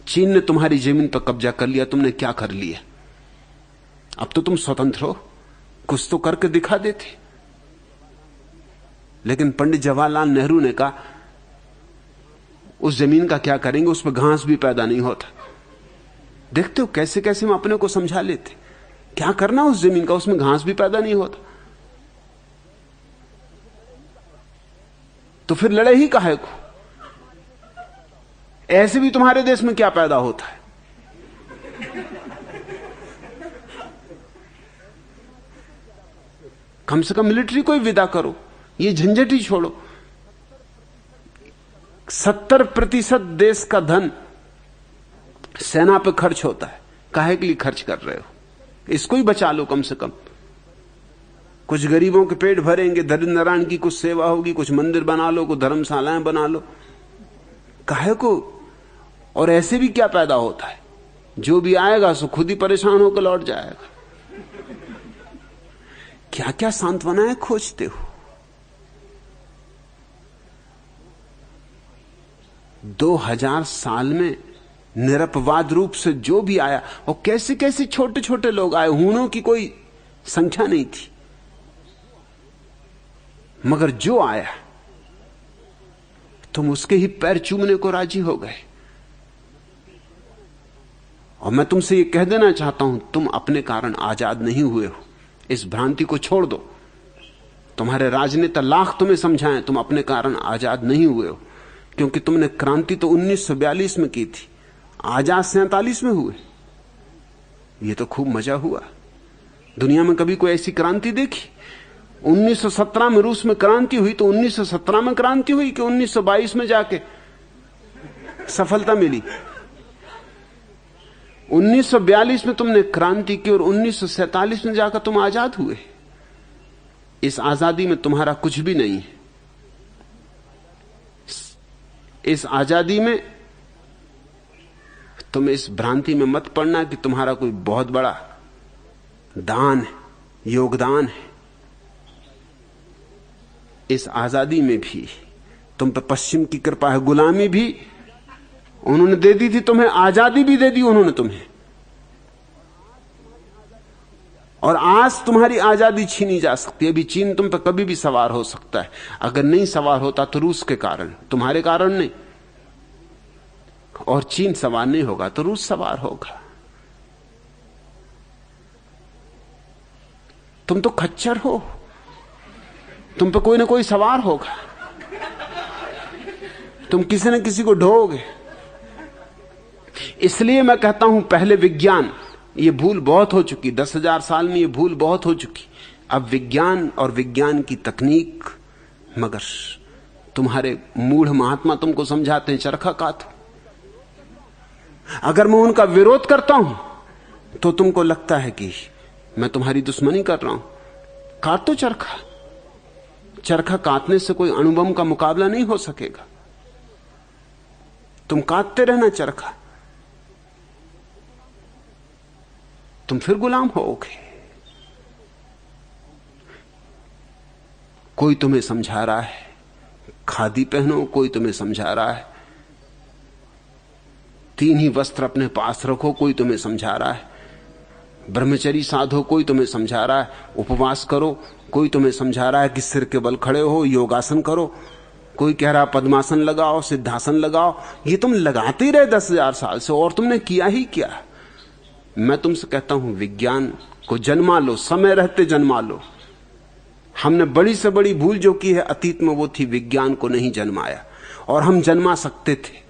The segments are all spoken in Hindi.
चीन ने तुम्हारी जमीन पर कब्जा कर लिया, तुमने क्या कर लिया? अब तो तुम स्वतंत्र हो, कुछ तो करके दिखा देते। लेकिन पंडित जवाहरलाल नेहरू ने कहा उस जमीन का क्या करेंगे, उस पर घास भी पैदा नहीं होता। देखते हो कैसे कैसे हम अपने को समझा लेते, क्या करना उस जमीन का, उसमें घास भी पैदा नहीं होता, तो फिर लड़े ही काहे को? ऐसे भी तुम्हारे देश में क्या पैदा होता है? कम से कम मिलिट्री को ही विदा करो, ये झंझट ही छोड़ो। 70% देश का धन सेना पे खर्च होता है, काहे के लिए खर्च कर रहे हो? इसको ही बचा लो कम से कम। कुछ गरीबों के पेट भरेंगे, दरिद्र नारायण की कुछ सेवा होगी, कुछ मंदिर बना लो, कुछ धर्मशालाएं बना लो, काहे को? और ऐसे भी क्या पैदा होता है? जो भी आएगा सो खुद ही परेशान होकर लौट जाएगा। क्या क्या सांत्वनाएं खोजते हो? 2000 साल में निरपवाद रूप से जो भी आया, और कैसे कैसे छोटे छोटे लोग आए, हूणों की कोई संख्या नहीं थी, मगर जो आया तुम उसके ही पैर चूमने को राजी हो गए। और मैं तुमसे ये कह देना चाहता हूं, तुम अपने कारण आजाद नहीं हुए हो, इस भ्रांति को छोड़ दो। तुम्हारे राजनेता लाख तुम्हें समझाएं, तुम अपने कारण आजाद नहीं हुए हो, क्योंकि तुमने क्रांति तो 1942 में की थी, आजाद 47 में हुए। ये तो खूब मजा हुआ। दुनिया में कभी कोई ऐसी क्रांति देखी? 1917 में रूस में क्रांति हुई तो 1917 में क्रांति हुई कि 1922 में जाके सफलता मिली? 1942 में तुमने क्रांति की और 1947 में जाकर तुम आजाद हुए। इस आजादी में तुम्हारा कुछ भी नहीं है। इस आजादी में तुम इस भ्रांति में मत पड़ना कि तुम्हारा कोई बहुत बड़ा दान है, योगदान है। इस आजादी में भी तुम पे पश्चिम की कृपा है। गुलामी भी उन्होंने दे दी थी तुम्हें, आजादी भी दे दी उन्होंने तुम्हें, और आज तुम्हारी आजादी छीनी जा सकती है। अभी चीन तुम पे कभी भी सवार हो सकता है। अगर नहीं सवार होता तो रूस के कारण, तुम्हारे कारण नहीं। और चीन सवार नहीं होगा तो रूस सवार होगा। तुम तो खच्चर हो, तुम पे कोई ना कोई सवार होगा, तुम किसी न किसी को ढोओगे। इसलिए मैं कहता हूं पहले विज्ञान, ये भूल बहुत हो चुकी, 10,000 साल में ये भूल बहुत हो चुकी। अब विज्ञान और विज्ञान की तकनीक, मगर तुम्हारे मूढ़ महात्मा तुमको समझाते हैं चरखा कातो। अगर मैं उनका विरोध करता हूं तो तुमको लगता है कि मैं तुम्हारी दुश्मनी कर रहा हूं। काटो चरखा, चरखा काटने से कोई अणुबम का मुकाबला नहीं हो सकेगा। तुम काटते रहना चरखा, तुम फिर गुलाम होगे। कोई तुम्हें समझा रहा है खादी पहनो, कोई तुम्हें समझा रहा है 3 ही वस्त्र अपने पास रखो, कोई तुम्हें समझा रहा है ब्रह्मचर्य साधो, कोई तुम्हें समझा रहा है उपवास करो, कोई तुम्हें समझा रहा है कि सिर के बल खड़े हो, योगासन करो, कोई कह रहा पद्मासन लगाओ, सिद्धासन लगाओ। ये तुम लगाते ही रहे 10,000 साल से, और तुमने किया ही क्या? मैं तुमसे कहता हूं विज्ञान को जन्मा लो, समय रहते जन्मा लो। हमने बड़ी से बड़ी भूल जो की है अतीत में, वो थी विज्ञान को नहीं जन्माया। और हम जन्मा सकते थे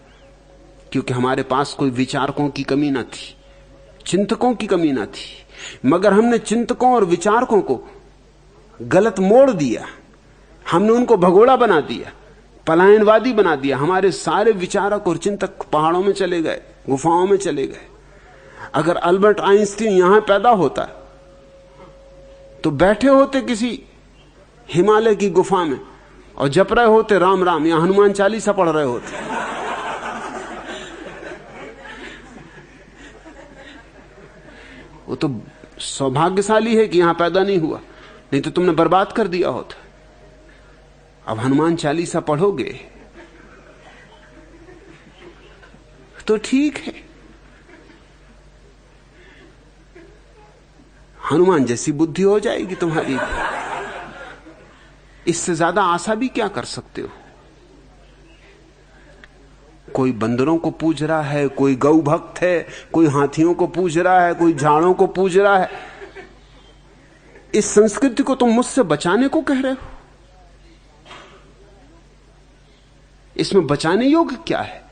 क्योंकि हमारे पास कोई विचारकों की कमी ना थी, चिंतकों की कमी ना थी। मगर हमने चिंतकों और विचारकों को गलत मोड़ दिया, हमने उनको भगोड़ा बना दिया, पलायनवादी बना दिया। हमारे सारे विचारक और चिंतक पहाड़ों में चले गए, गुफाओं में चले गए। अगर अल्बर्ट आइंस्टीन यहां पैदा होता तो बैठे होते किसी हिमालय की गुफा में और जप रहे होते राम राम, या हनुमान चालीसा पढ़ रहे होते। वो तो सौभाग्यशाली है कि यहां पैदा नहीं हुआ, नहीं तो तुमने बर्बाद कर दिया होता। अब हनुमान चालीसा पढ़ोगे तो ठीक है। हनुमान जैसी बुद्धि हो जाएगी तुम्हारी। इससे ज्यादा आशा भी क्या कर सकते हो? कोई बंदरों को पूज रहा है, कोई गौ भक्त है, कोई हाथियों को पूज रहा है, कोई झाड़ों को पूज रहा है। इस संस्कृति को तुम मुझसे बचाने को कह रहे हो? इसमें बचाने योग्य क्या है?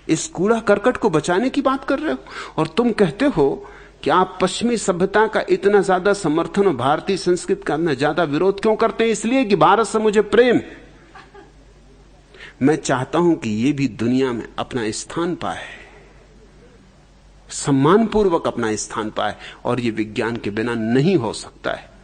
इस कूड़ा करकट को बचाने की बात कर रहे हो? और तुम कहते हो कि आप पश्चिमी सभ्यता का इतना ज्यादा समर्थन और भारतीय संस्कृति का इतना ज्यादा विरोध क्यों करते हैं? इसलिए कि भारत से मुझे प्रेम। मैं चाहता हूं कि यह भी दुनिया में अपना स्थान पाए, सम्मानपूर्वक अपना स्थान पाए, और यह विज्ञान के बिना नहीं हो सकता है।